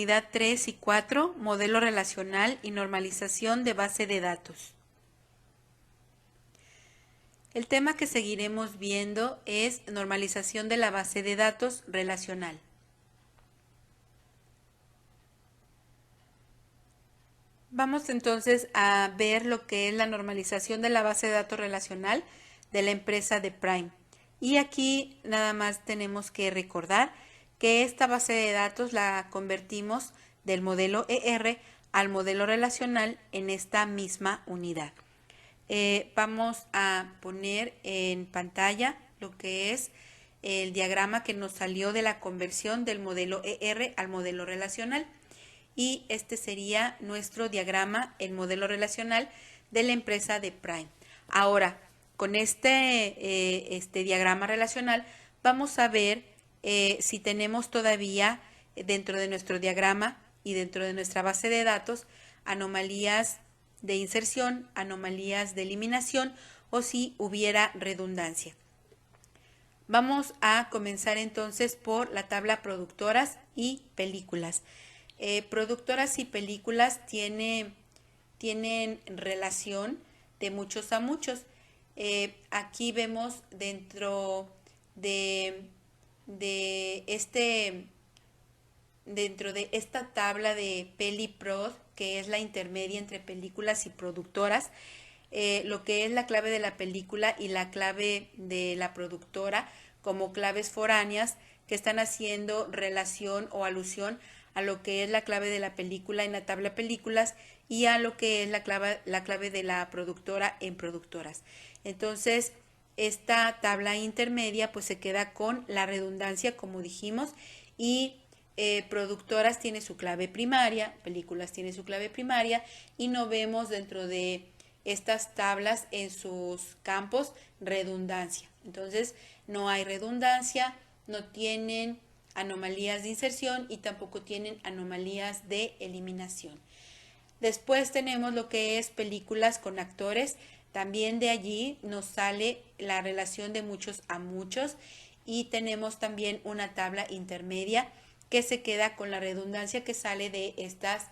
unidad 3 y 4, modelo relacional y normalización de base de datos. El tema que seguiremos viendo es normalización de la base de datos relacional. Vamos entonces a ver lo que es la normalización de la base de datos relacional de la empresa de Prime. Y aquí nada más tenemos que recordar que esta base de datos la convertimos del modelo ER al modelo relacional en esta misma unidad. Vamos a poner en pantalla lo que es el diagrama que nos salió de la conversión del modelo ER al modelo relacional. Y este sería nuestro diagrama, el modelo relacional de la empresa de Prime. Ahora, con este diagrama relacional, vamos a ver si tenemos todavía dentro de nuestro diagrama y dentro de nuestra base de datos anomalías de inserción, anomalías de eliminación o si hubiera redundancia. Vamos a comenzar entonces por la tabla productoras y películas. Productoras y películas tienen relación de muchos a muchos. Aquí vemos dentro de esta tabla de PeliProd, que es la intermedia entre películas y productoras, lo que es la clave de la película y la clave de la productora como claves foráneas que están haciendo relación o alusión a lo que es la clave de la película en la tabla películas y a lo que es la clave de la productora en productoras. Entonces, esta tabla intermedia pues se queda con la redundancia, como dijimos, y productoras tiene su clave primaria, películas tiene su clave primaria, y no vemos dentro de estas tablas en sus campos redundancia. Entonces, no hay redundancia, no tienen anomalías de inserción y tampoco tienen anomalías de eliminación. Después tenemos lo que es películas con actores. También de allí nos sale la relación de muchos a muchos y tenemos también una tabla intermedia que se queda con la redundancia que sale de estas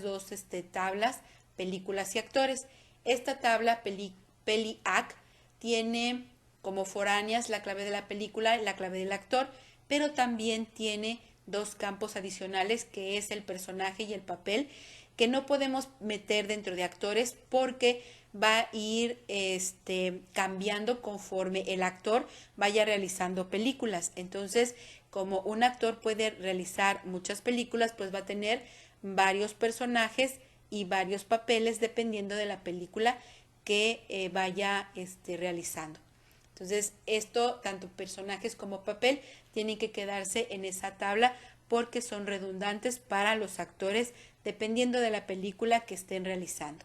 dos tablas, películas y actores. Esta tabla PeliAc tiene como foráneas la clave de la película y la clave del actor, pero también tiene dos campos adicionales, que es el personaje y el papel, que no podemos meter dentro de actores porque va a ir cambiando conforme el actor vaya realizando películas. Entonces, como un actor puede realizar muchas películas, pues va a tener varios personajes y varios papeles dependiendo de la película que vaya realizando. Entonces, esto, tanto personajes como papel, tienen que quedarse en esa tabla porque son redundantes para los actores dependiendo de la película que estén realizando.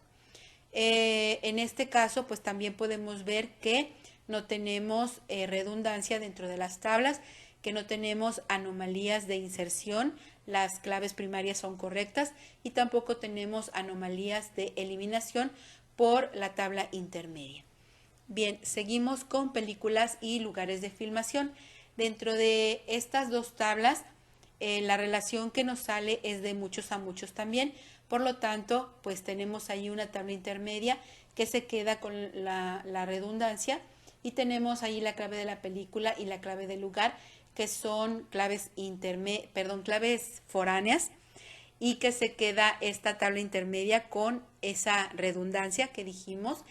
En este caso, pues también podemos ver que no tenemos redundancia dentro de las tablas, que no tenemos anomalías de inserción, las claves primarias son correctas y tampoco tenemos anomalías de eliminación por la tabla intermedia. Bien, seguimos con películas y lugares de filmación. Dentro de estas dos tablas, la relación que nos sale es de muchos a muchos también. Por lo tanto, pues tenemos ahí una tabla intermedia que se queda con la redundancia y tenemos ahí la clave de la película y la clave del lugar, que son claves foráneas, y que se queda esta tabla intermedia con esa redundancia que dijimos.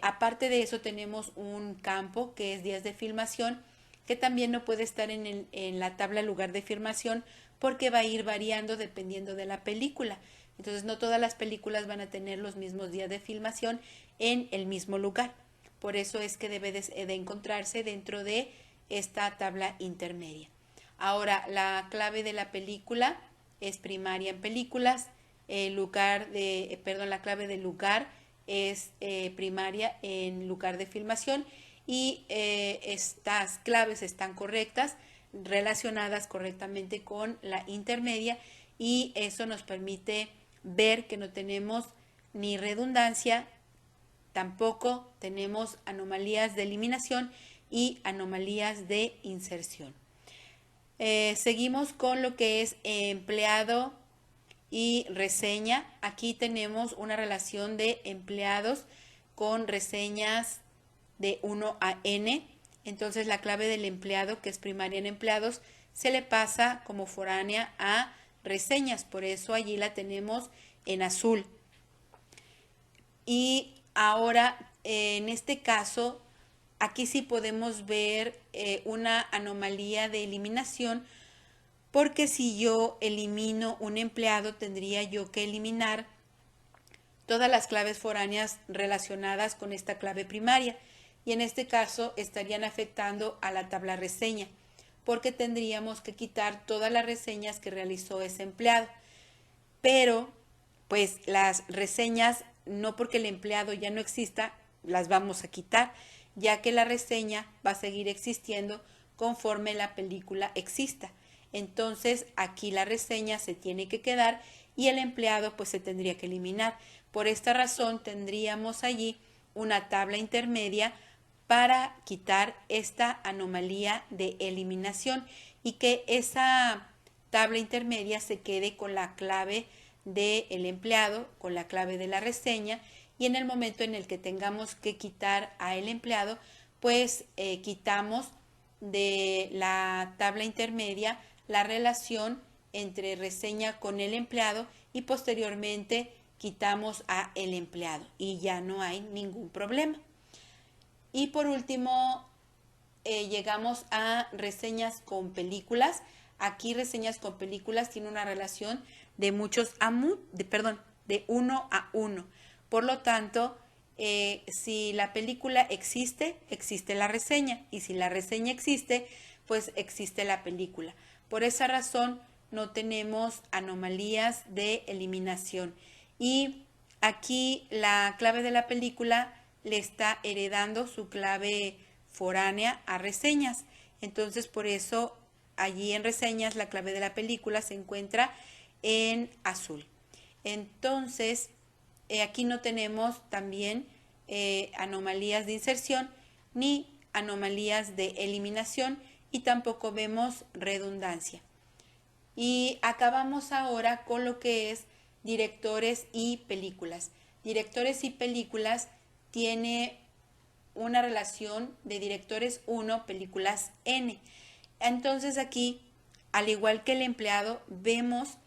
Aparte de eso tenemos un campo que es días de filmación, que también no puede estar en la tabla lugar de filmación porque va a ir variando dependiendo de la película. Entonces no todas las películas van a tener los mismos días de filmación en el mismo lugar. Por eso es que debe de encontrarse dentro de esta tabla intermedia. Ahora, la clave de la película es primaria en películas, la clave del lugar es primaria en lugar de filmación y estas claves están correctas, relacionadas correctamente con la intermedia, y eso nos permite ver que no tenemos ni redundancia, tampoco tenemos anomalías de eliminación y anomalías de inserción. Seguimos con lo que es empleado y reseña. Aquí tenemos una relación de empleados con reseñas de 1 a n. Entonces la clave del empleado, que es primaria en empleados, se le pasa como foránea a reseñas. Por eso allí la tenemos en azul. Y ahora, en este caso, aquí sí podemos ver una anomalía de eliminación, porque si yo elimino un empleado, tendría yo que eliminar todas las claves foráneas relacionadas con esta clave primaria. Y en este caso estarían afectando a la tabla reseña, porque tendríamos que quitar todas las reseñas que realizó ese empleado. Pero, pues las reseñas, no porque el empleado ya no exista, las vamos a quitar, ya que la reseña va a seguir existiendo conforme la película exista. Entonces, aquí la reseña se tiene que quedar y el empleado pues se tendría que eliminar. Por esta razón, tendríamos allí una tabla intermedia para quitar esta anomalía de eliminación y que esa tabla intermedia se quede con la clave del empleado, con la clave de la reseña, y en el momento en el que tengamos que quitar a el empleado, pues quitamos de la tabla intermedia la relación entre reseña con el empleado y posteriormente quitamos a el empleado y ya no hay ningún problema. Y por último, llegamos a reseñas con películas. Aquí reseñas con películas tiene una relación de muchos de 1 a 1. Por lo tanto, si la película existe, existe la reseña. Y si la reseña existe, pues existe la película. Por esa razón, no tenemos anomalías de eliminación. Y aquí la clave de la película le está heredando su clave foránea a reseñas. Entonces, por eso allí en reseñas la clave de la película se encuentra en azul. Entonces, aquí no tenemos también anomalías de inserción ni anomalías de eliminación y tampoco vemos redundancia. Y acabamos ahora con lo que es directores y películas. Directores y películas tiene una relación de directores 1, películas n. Entonces aquí, al igual que el empleado, vemos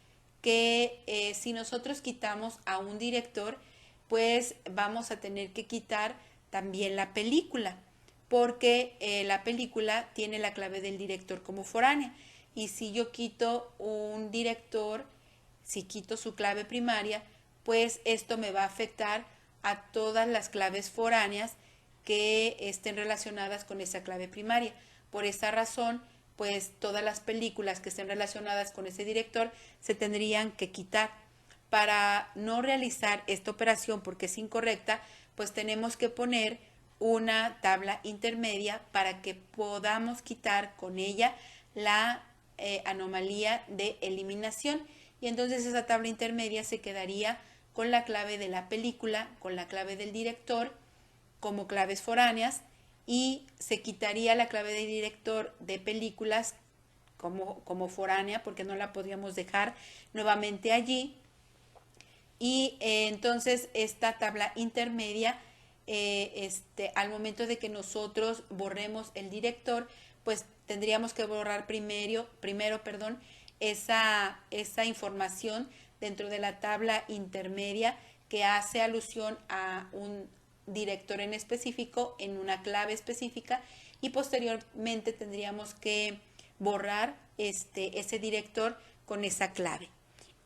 que si nosotros quitamos a un director, pues vamos a tener que quitar también la película, porque la película tiene la clave del director como foránea. Y si yo quito un director, si quito su clave primaria, pues esto me va a afectar a todas las claves foráneas que estén relacionadas con esa clave primaria. Por esa razón, pues todas las películas que estén relacionadas con ese director se tendrían que quitar. Para no realizar esta operación porque es incorrecta, pues tenemos que poner una tabla intermedia para que podamos quitar con ella la anomalía de eliminación. Y entonces esa tabla intermedia se quedaría con la clave de la película, con la clave del director como claves foráneas, y se quitaría la clave de director de películas como foránea porque no la podríamos dejar nuevamente allí. Y entonces esta tabla intermedia, al momento de que nosotros borremos el director, pues tendríamos que borrar primero, esa información dentro de la tabla intermedia que hace alusión a un director en específico en una clave específica, y posteriormente tendríamos que borrar ese director con esa clave.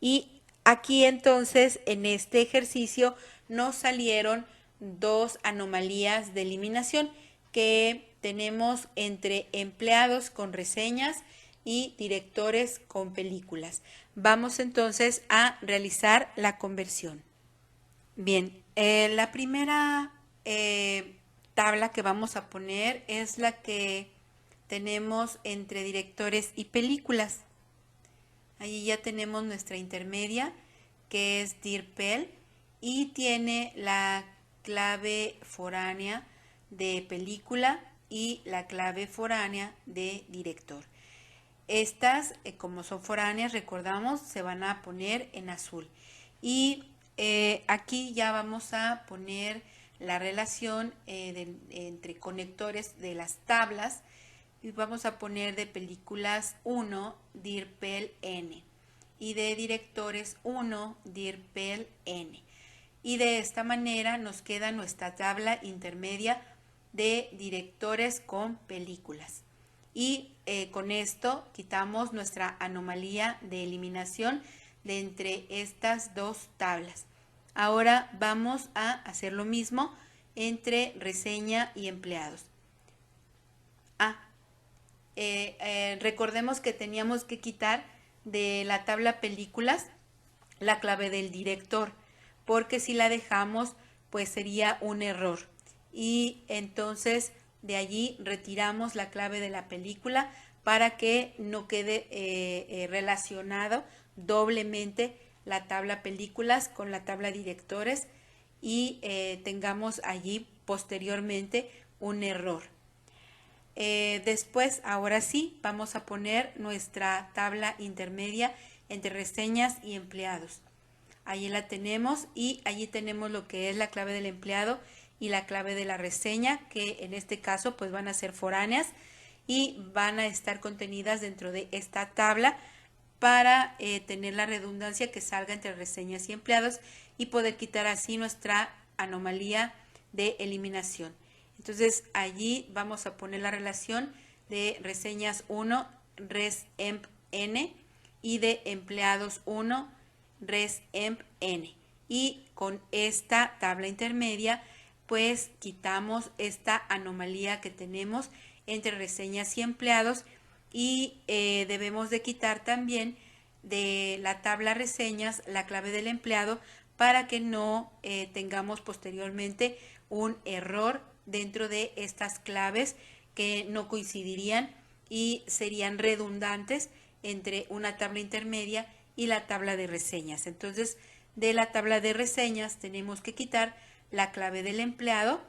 Y aquí entonces en este ejercicio nos salieron dos anomalías de eliminación que tenemos entre empleados con reseñas y directores con películas. Vamos entonces a realizar la conversión. Bien, la primera tabla que vamos a poner es la que tenemos entre directores y películas. Allí ya tenemos nuestra intermedia, que es DIRPEL, y tiene la clave foránea de película y la clave foránea de director. Estas, como son foráneas, recordamos, se van a poner en azul. Y aquí ya vamos a poner la relación entre conectores de las tablas. Y vamos a poner de películas 1 DIRPEL N y de directores 1 DIRPEL N. Y de esta manera nos queda nuestra tabla intermedia de directores con películas. Y con esto quitamos nuestra anomalía de eliminación de entre estas dos tablas. Ahora vamos a hacer lo mismo entre reseña y empleados. Recordemos que teníamos que quitar de la tabla películas la clave del director, porque si la dejamos pues sería un error, y entonces de allí retiramos la clave de la película para que no quede relacionado doblemente la tabla películas con la tabla directores y tengamos allí posteriormente un error. Después, ahora sí, vamos a poner nuestra tabla intermedia entre reseñas y empleados. Allí la tenemos y allí tenemos lo que es la clave del empleado y la clave de la reseña, que en este caso pues van a ser foráneas y van a estar contenidas dentro de esta tabla para tener la redundancia que salga entre reseñas y empleados y poder quitar así nuestra anomalía de eliminación. Entonces allí vamos a poner la relación de reseñas 1 res emp n y de empleados 1 res emp n, y con esta tabla intermedia pues quitamos esta anomalía que tenemos entre reseñas y empleados, y debemos de quitar también de la tabla reseñas la clave del empleado para que no tengamos posteriormente un error dentro de estas claves que no coincidirían y serían redundantes entre una tabla intermedia y la tabla de reseñas. Entonces, de la tabla de reseñas tenemos que quitar la clave del empleado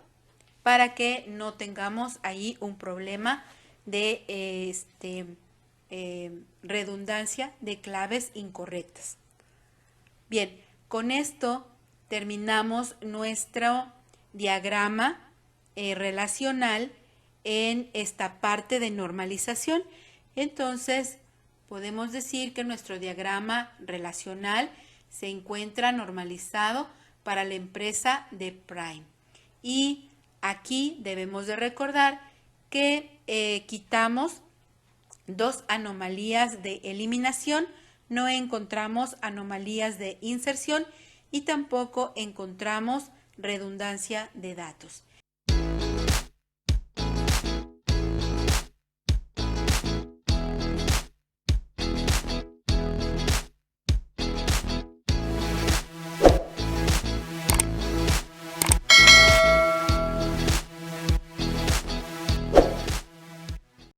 para que no tengamos ahí un problema de redundancia de claves incorrectas. Bien, con esto terminamos nuestro diagrama relacional en esta parte de normalización. Entonces, podemos decir que nuestro diagrama relacional se encuentra normalizado para la empresa de Prime. Y aquí debemos de recordar que quitamos dos anomalías de eliminación, no encontramos anomalías de inserción y tampoco encontramos redundancia de datos.